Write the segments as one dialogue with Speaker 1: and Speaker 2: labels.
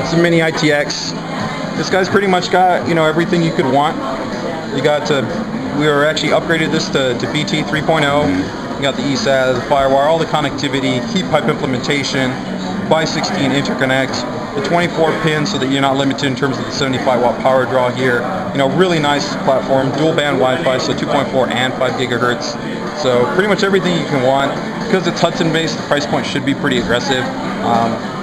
Speaker 1: It's a mini-ITX. This guy's pretty much got, you know, everything you could want. You got we were actually upgraded this to BT 3.0. You got the eSATA, the firewire, all the connectivity, heat pipe implementation, by 16 interconnect, the 24 pins so that you're not limited in terms of the 75 watt power draw here. You know, really nice platform, dual band Wi-Fi, so 2.4 and 5 gigahertz. So pretty much everything you can want. Because it's Hudson based, the price point should be pretty aggressive.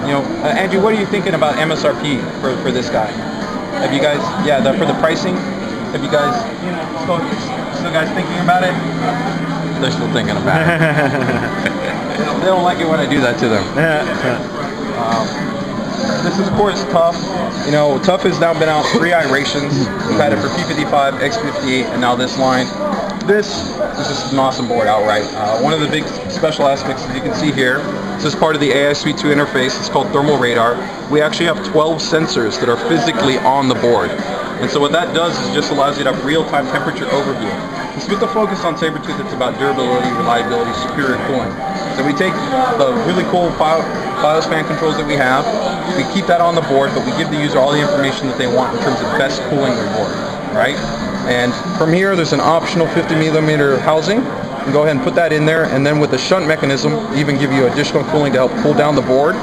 Speaker 1: You know, Andrew, what are you thinking about MSRP for this guy? Have you guys, for the pricing, have you guys, still guys thinking about it? They're still thinking about it. They don't like it when I do that to them. This is, of course, TUF. You know, TUF has now been out 3 iterations. We've had it for P55, X58, and now this line. This is just an awesome board outright. One of the big special aspects, as you can see here, this is part of the ASUS interface. It's called thermal radar. We actually have 12 sensors that are physically on the board. And so what that does is just allows you to have real-time temperature overview. It's with the focus on Sabertooth, it's about durability, reliability, superior cooling. So we take the really cool BIOS fan controls that we have, we keep that on the board, but we give the user all the information that they want in terms of best cooling reward, right? And from here, there's an optional 50mm housing. You can go ahead and put that in there, and then with the shunt mechanism, even give you additional cooling to help cool down the board.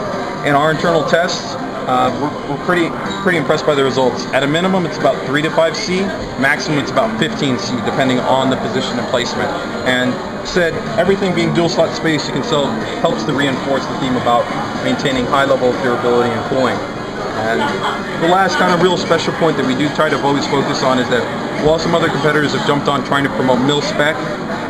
Speaker 1: In our internal tests, we're pretty impressed by the results. At a minimum, it's about 3 to 5 C. Maximum, it's about 15 C, depending on the position and placement. And said, everything being dual slot space, you can still helps to reinforce the theme about maintaining high level of durability and cooling. And the last kind of real special point that we do try to always focus on is that while some other competitors have jumped on trying to promote mil-spec,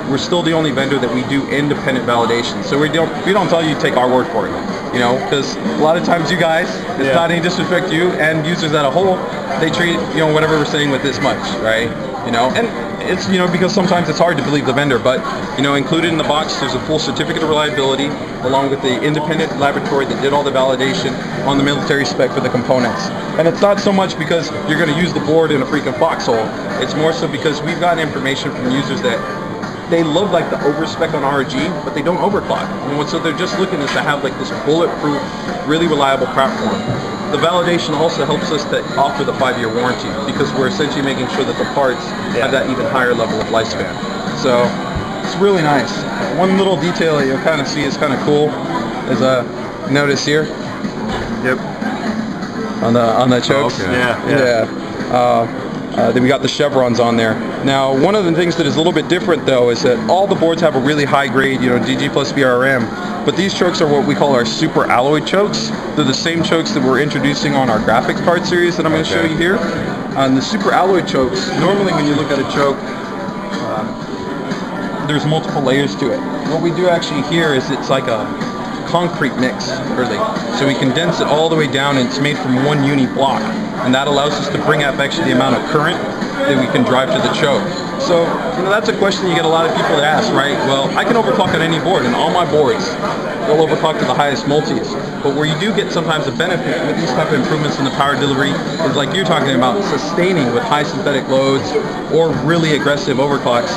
Speaker 1: we're still the only vendor that we do independent validation. So we don't tell you to take our word for it, you know, because a lot of times you guys, it's not any disrespect to you and users as a whole, they treat, you know, whatever we're saying with this much, right? You know, and it's, you know, because sometimes it's hard to believe the vendor, but, you know, included in the box, there's a full certificate of reliability along with the independent laboratory that did all the validation on the military spec for the components. And it's not so much because you're going to use the board in a freaking foxhole. It's more so because we've gotten information from users that they love like the overspec on ROG, but they don't overclock. And so they're just looking to have like this bulletproof, really reliable platform. The validation also helps us to offer the 5-year warranty because we're essentially making sure that the parts have that even higher level of lifespan. So it's really nice. One little detail that you'll kind of see is kind of cool is notice here. Yep. On the chokes.
Speaker 2: Oh, okay.
Speaker 1: Then we got the chevrons on there. Now, one of the things that is a little bit different though is that all the boards have a really high grade, you know, DG plus VRM, but these chokes are what we call our super alloy chokes. They're the same chokes that we're introducing on our graphics card series that I'm going to show you here. On the super alloy chokes, normally when you look at a choke, there's multiple layers to it. What we do actually here is it's like a concrete mix, really. So we condense it all the way down and it's made from one uni block. And that allows us to bring up actually the amount of current that we can drive to the choke. So, you know, that's a question you get a lot of people that ask, right? Well, I can overclock on any board, and all my boards, they'll overclock to the highest multis. But where you do get sometimes a benefit with these type of improvements in the power delivery is like you're talking about sustaining with high synthetic loads or really aggressive overclocks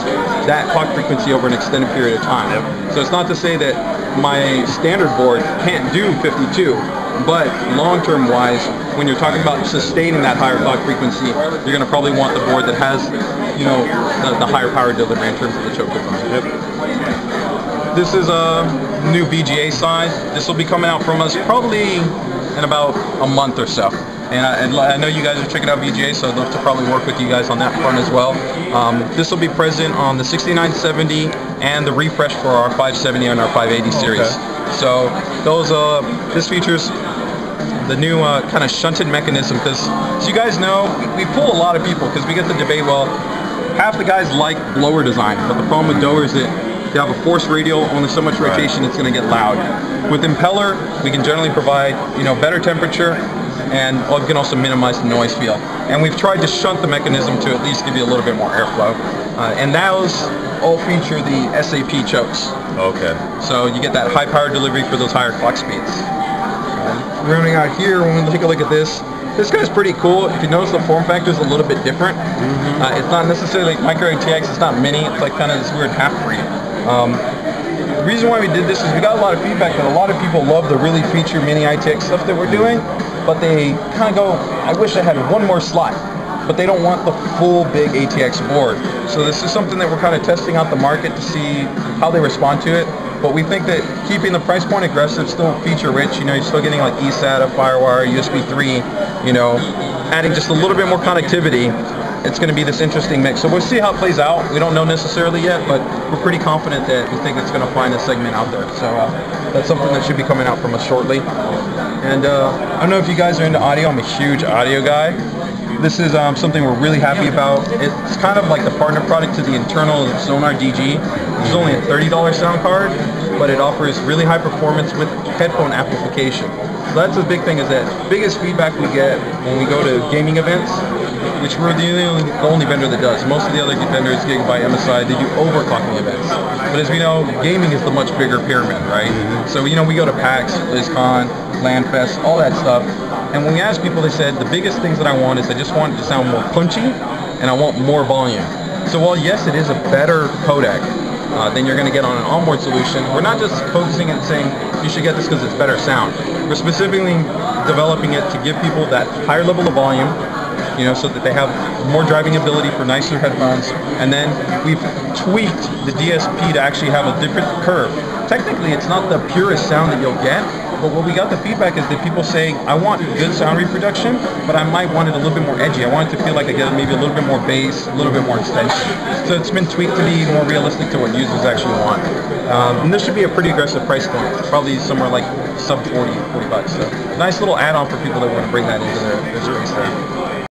Speaker 1: that clock frequency over an extended period of time. So it's not to say that my standard board can't do 52, but long-term wise, when you're talking about sustaining that higher clock frequency, you're going to probably want the board that has, you know, the higher power delivery in terms of the choke design. This is a new VGA side. This will be coming out from us probably in about a month or so. And I know you guys are checking out VGA, so I'd love to probably work with you guys on that front as well. This will be present on the 6970 and the refresh for our 570 and our 580 series. So those, this features the new kind of shunted mechanism, because as you guys know, we pull a lot of people because we get the debate, well, half the guys like blower design, but the problem with Doer is that you have a force radial, only so much rotation, it's going to get loud. With impeller, we can generally provide, you know, better temperature, and we can also minimize the noise field. And we've tried to shunt the mechanism to at least give you a little bit more airflow. And those all feature the SAP chokes.
Speaker 2: Okay.
Speaker 1: So you get that high power delivery for those higher clock speeds. Rounding out here, when we take a look at this guy's pretty cool. If you notice, the form factor is a little bit different. It's not necessarily like micro ATX, it's not mini, it's like kind of this weird half-breed. The reason why we did this is we got a lot of feedback that a lot of people love the really feature mini-ITX stuff that we're doing, but they kind of go, I wish I had one more slot. But they don't want the full big ATX board. So this is something that we're kind of testing out the market to see how they respond to it. But we think that keeping the price point aggressive, still feature rich, you know, you're still getting like eSATA, FireWire, USB 3, you know, adding just a little bit more connectivity, it's going to be this interesting mix. So we'll see how it plays out. We don't know necessarily yet, but we're pretty confident that we think it's going to find a segment out there. So that's something that should be coming out from us shortly. And I don't know if you guys are into audio. I'm a huge audio guy. This is something we're really happy about. It's kind of like the partner product to the internal Sonar DG. It's only a $30 sound card, but it offers really high performance with headphone amplification. So that's the big thing, is that biggest feedback we get when we go to gaming events, which we're the only vendor that does. Most of the other vendors, Gigabyte, MSI, they do overclocking events. But as we know, gaming is the much bigger pyramid, right? So, you know, we go to PAX, BlizzCon, LANFest, all that stuff. And when we asked people, they said, the biggest things that I want is I just want it to sound more punchy, and I want more volume. So while yes, it is a better codec than you're going to get on an onboard solution, we're not just focusing and saying you should get this because it's better sound. We're specifically developing it to give people that higher level of volume, you know, so that they have more driving ability for nicer headphones. And then we've tweaked the DSP to actually have a different curve. Technically, it's not the purest sound that you'll get, but what we got the feedback is that people saying, I want good sound reproduction, but I might want it a little bit more edgy. I want it to feel like I get maybe a little bit more bass, a little bit more extension. So it's been tweaked to be more realistic to what users actually want. And this should be a pretty aggressive price point, probably somewhere like sub 40 bucks. So nice little add-on for people that want to bring that into their space there.